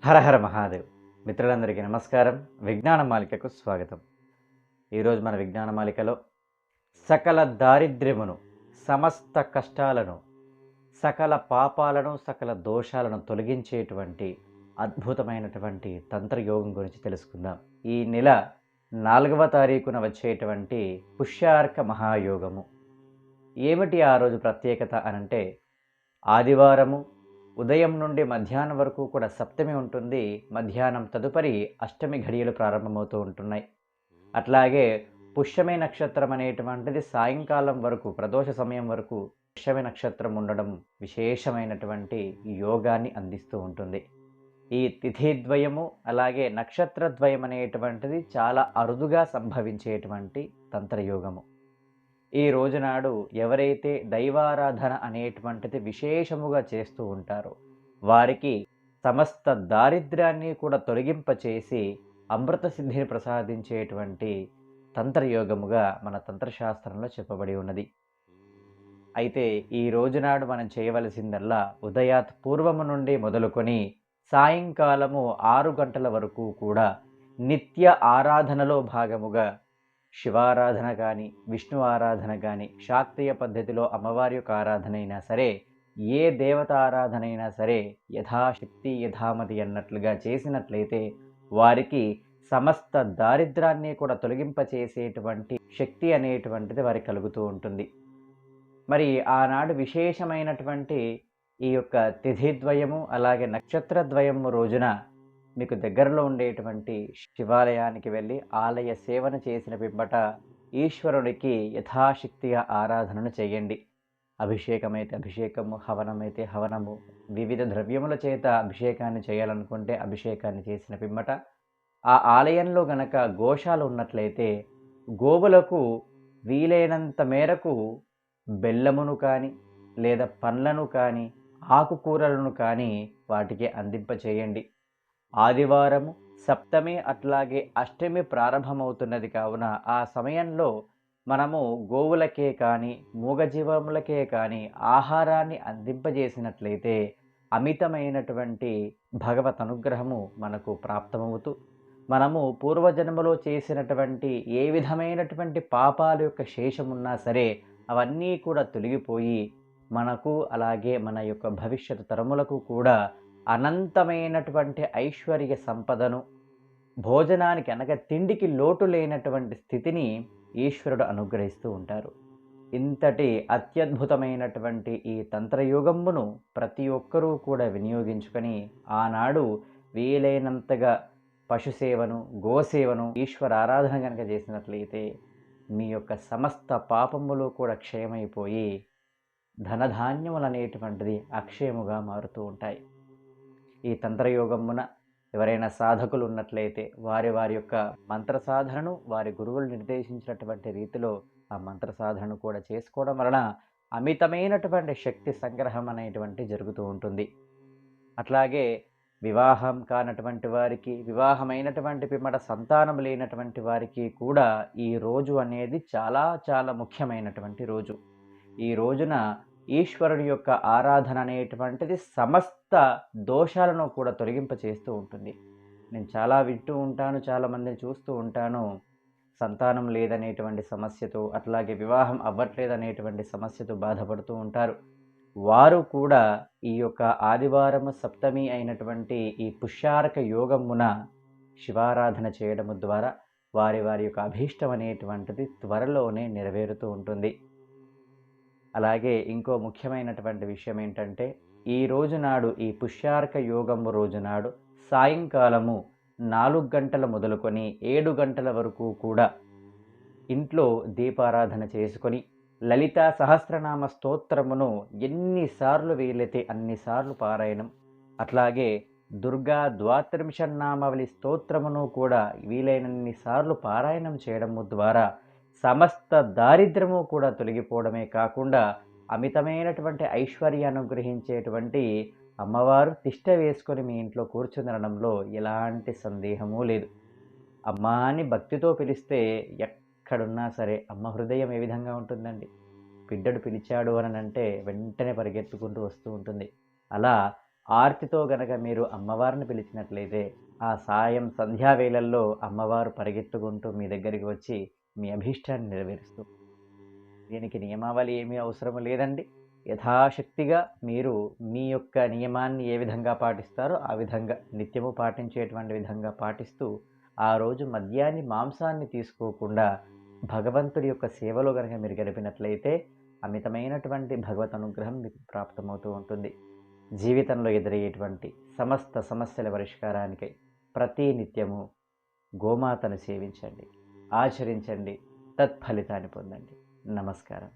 హర హర మహాదేవ్. మిత్రులందరికీ నమస్కారం. విజ్ఞాన మాలికకు స్వాగతం. ఈరోజు మన విజ్ఞాన మాలికలో సకల దారిద్ర్యమును, సమస్త కష్టాలను, సకల పాపాలను, సకల దోషాలను తొలగించేటువంటి అద్భుతమైనటువంటి తంత్రయోగం గురించి తెలుసుకుందాం. ఈ నెల 4వ తారీఖున వచ్చేటువంటి పుష్యార్క మహాయోగము. ఏమిటి ఆ రోజు ప్రత్యేకత అనంటే, ఆదివారము ఉదయం నుండి మధ్యాహ్నం వరకు కూడా సప్తమి ఉంటుంది. మధ్యాహ్నం తదుపరి అష్టమి ఘడియలు ప్రారంభమవుతూ ఉంటున్నాయి. అట్లాగే పుష్యమి నక్షత్రం అనేటువంటిది సాయంకాలం వరకు, ప్రదోష సమయం వరకు పుష్యమి నక్షత్రం ఉండడం విశేషమైనటువంటి యోగాన్ని అందిస్తూ ఉంటుంది. ఈ తిథిద్వయము అలాగే నక్షత్రద్వయం అనేటువంటిది చాలా అరుదుగా సంభవించేటువంటి తంత్రయోగము. ఈ రోజునాడు ఎవరైతే దైవారాధన అనేటువంటిది విశేషముగా చేస్తూ ఉంటారో వారికి సమస్త దారిద్ర్యాన్ని కూడా తొలగింపచేసి అమృత సిద్ధిని ప్రసాదించేటువంటి తంత్రయోగముగా మన తంత్రశాస్త్రంలో చెప్పబడి ఉన్నది. అయితే ఈ రోజునాడు మనం చేయవలసిందల్లా ఉదయాత్ పూర్వము నుండి మొదలుకొని సాయంకాలము 6 గంటల వరకు కూడా నిత్య ఆరాధనలో భాగముగా శివారాధన కానీ, విష్ణు ఆరాధన కానీ, శాక్తీయ పద్ధతిలో అమ్మవారి యొక్క ఆరాధన అయినా సరే, ఏ దేవత ఆరాధన అయినా సరే యథాశక్తి యథామతి అన్నట్లుగా చేసినట్లయితే వారికి సమస్త దారిద్రాన్ని కూడా తొలగింపచేసేటువంటి శక్తి అనేటువంటిది వారికి కలుగుతూ ఉంటుంది. మరి ఆనాడు విశేషమైనటువంటి ఈ యొక్క తిథిద్వయము అలాగే నక్షత్రద్వయము రోజున మీకు దగ్గరలో ఉండేటువంటి శివాలయానికి వెళ్ళి ఆలయ సేవను చేసిన పిమ్మట ఈశ్వరుడికి యథాశక్తిగా ఆరాధనను చేయండి. అభిషేకమైతే అభిషేకము, హవనమైతే హవనము, వివిధ ద్రవ్యముల చేత అభిషేకాన్ని చేయాలనుకుంటే అభిషేకాన్ని చేసిన పిమ్మట ఆ ఆలయంలో గనక గోశాల ఉన్నట్లయితే గోవులకు వీలైనంత మేరకు బెల్లమును కానీ లేదా పండ్లను కానీ ఆకుకూరలను కానీ వాటికి అందింపచేయండి. ఆదివారము సప్తమి అట్లాగే అష్టమి ప్రారంభమవుతున్నది కావున ఆ సమయంలో మనము గోవులకే కానీ మూగజీవములకే కానీ ఆహారాన్ని అందింపజేసినట్లయితే అమితమైనటువంటి భగవత్ అనుగ్రహము మనకు ప్రాప్తమవుతూ మనము పూర్వజన్మలో చేసినటువంటి ఏ విధమైనటువంటి పాపాల యొక్క శేషమున్నా సరే అవన్నీ కూడా తొలగిపోయి మనకు అలాగే మన యొక్క భవిష్యత్తు తరములకు కూడా అనంతమైనటువంటి ఐశ్వర్య సంపదను, భోజనానికి అనగా తిండికి లోటు లేనటువంటి స్థితిని ఈశ్వరుడు అనుగ్రహిస్తూ ఉంటారు. ఇంతటి అత్యద్భుతమైనటువంటి ఈ తంత్రయోగమును ప్రతి ఒక్కరూ కూడా వినియోగించుకొని ఆనాడు వీలైనంతగా పశుసేవను, గోసేవను, ఈశ్వర ఆరాధన కనుక చేసినట్లయితే మీ యొక్క సమస్త పాపములు కూడా క్షయమైపోయి ధనధాన్యములు అనేటువంటిది అక్షయముగా మారుతూ ఉంటాయి. ఈ తంత్రయోగమున ఎవరైనా సాధకులు ఉన్నట్లయితే వారి యొక్క మంత్ర సాధనను వారి గురువులు నిర్దేశించినటువంటి రీతిలో ఆ మంత్ర సాధనను కూడా చేసుకోవడం వలన అమితమైనటువంటి శక్తి సంగ్రహం అనేటువంటి జరుగుతూ ఉంటుంది. అట్లాగే వివాహం కానటువంటి వారికి, వివాహమైనటువంటి పిమ్మట సంతానం లేనటువంటి వారికి కూడా ఈ రోజు అనేది చాలా చాలా ముఖ్యమైనటువంటి రోజు. ఈ రోజున ఈశ్వరుని యొక్క ఆరాధన అనేటువంటిది సమస్త దోషాలను కూడా తొలగింపచేస్తూ ఉంటుంది. నేను చాలా వింటూ ఉంటాను, చాలామందిని చూస్తూ ఉంటాను, సంతానం లేదనేటువంటి సమస్యతో అట్లాగే వివాహం అవ్వట్లేదనేటువంటి సమస్యతో బాధపడుతూ ఉంటారు. వారు కూడా ఈ యొక్క ఆదివారము సప్తమి అయినటువంటి ఈ పుష్యార్క యోగమున శివారాధన చేయడము ద్వారా వారి యొక్క అభీష్టం అనేటువంటిది త్వరలోనే నెరవేరుతూ ఉంటుంది. అలాగే ఇంకో ముఖ్యమైనటువంటి విషయం ఏంటంటే, ఈ రోజునాడు ఈ పుష్యార్క యోగము రోజునాడు సాయంకాలము 4 గంటల మొదలుకొని 7 గంటల వరకు కూడా ఇంట్లో దీపారాధన చేసుకొని లలితా సహస్రనామ స్తోత్రమును ఎన్నిసార్లు వీలైతే అన్నిసార్లు పారాయణం, అట్లాగే దుర్గా ద్వాత్రింశన్నామావళి స్తోత్రమును కూడా వీలైనన్ని సార్లు పారాయణం చేయడము ద్వారా సమస్త దారిద్ర్యము కూడా తొలగిపోవడమే కాకుండా అమితమైనటువంటి ఐశ్వర్యాన్ని అనుగ్రహించేటువంటి అమ్మవారు తిష్ట వేసుకొని మీ ఇంట్లో కూర్చుండడంలో ఎలాంటి సందేహమూ లేదు. అమ్మా అని భక్తితో పిలిస్తే ఎక్కడున్నా సరే అమ్మ హృదయం ఏ విధంగా ఉంటుందండి? బిడ్డడు పిలిచాడు అని అంటే వెంటనే పరిగెత్తుకుంటూ వస్తూ ఉంటుంది. అలా ఆర్తితో గనక మీరు అమ్మవారిని పిలిచినట్లయితే ఆ సాయం సంధ్యావేళల్లో అమ్మవారు పరిగెత్తుకుంటూ మీ దగ్గరికి వచ్చి మీ అభీష్టాన్ని నెరవేరుస్తూ, దీనికి నియమావళి ఏమీ అవసరం లేదండి. యథాశక్తిగా మీరు మీ యొక్క నియమాన్ని ఏ విధంగా పాటిస్తారో ఆ విధంగా నిత్యము పాటించేటువంటి విధంగా పాటిస్తూ ఆ రోజు మద్యాన్ని మాంసాన్ని తీసుకోకుండా భగవంతుడి యొక్క సేవలో కనుక మీరు గడిపినట్లయితే అమితమైనటువంటి భగవత్ అనుగ్రహం మీకు ప్రాప్తమవుతూ ఉంటుంది. జీవితంలో ఎదురయ్యేటువంటి సమస్త సమస్యల పరిష్కారానికై ప్రతి నిత్యము గోమాతను సేవించండి, ఆచరించండి, తత్ఫలితాన్ని పొందండి. నమస్కారం.